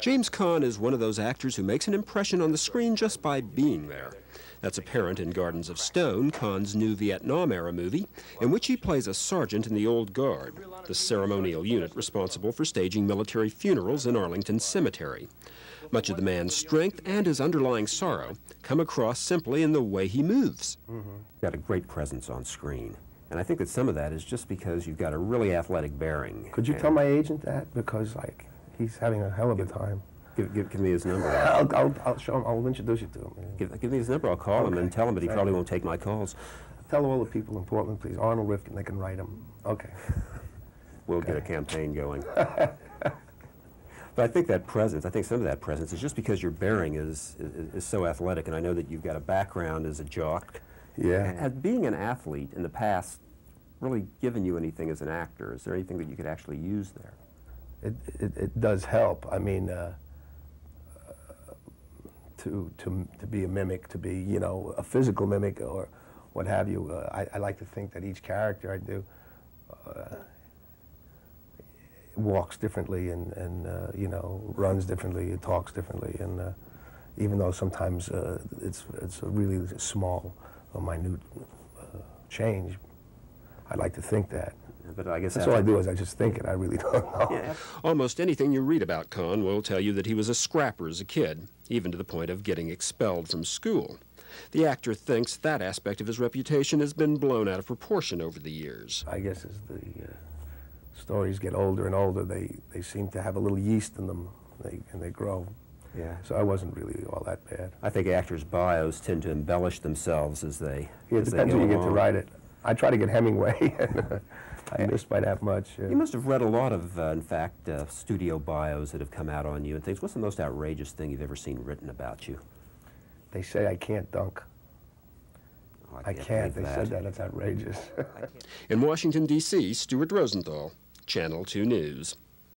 James Caan is one of those actors who makes an impression on the screen just by being there. That's apparent in Gardens of Stone, Caan's new Vietnam-era movie, in which he plays a sergeant in the Old Guard, the ceremonial unit responsible for staging military funerals in Arlington Cemetery. Much of the man's strength and his underlying sorrow come across simply in the way he moves. You've got a great presence on screen, and I think that some of that is just because you've got a really athletic bearing. Could you tell my agent that? Because, like, he's having a hell of a time. Give me his number. I'll show him. I'll introduce you to him. Give me his number. I'll call him and tell him, but he probably won't take my calls. Tell all the people in Portland, please. Arnold Rifkin, they can write him. Okay. We'll get a campaign going. But I think that presence, I think some of that presence is just because your bearing is so athletic, and I know that you've got a background as a jock. Yeah. Has being an athlete in the past really given you anything as an actor? Is there anything that you could actually use there? It does help. I mean, to be a mimic, to be, you know, a physical mimic or what have you, I like to think that each character I do walks differently and you know, runs differently, talks differently, and even though sometimes it's a really small or minute change, I like to think that. But I guess that's all I do is I just think it. I really don't know. Yeah. Almost anything you read about Caan will tell you that he was a scrapper as a kid, even to the point of getting expelled from school. The actor thinks that aspect of his reputation has been blown out of proportion over the years. I guess as the stories get older and older, they seem to have a little yeast in them, and they grow. Yeah. So I wasn't really all that bad. I think actors' bios tend to embellish themselves as they it depends when you get to write it. I try to get Hemingway, and I missed by that much. You must have read a lot of, in fact, studio bios that have come out on you and things. What's the most outrageous thing you've ever seen written about you? They say I can't dunk. Oh, I can't. They said that. It's outrageous. In Washington, D.C., Stuart Rosenthal, Channel 2 News.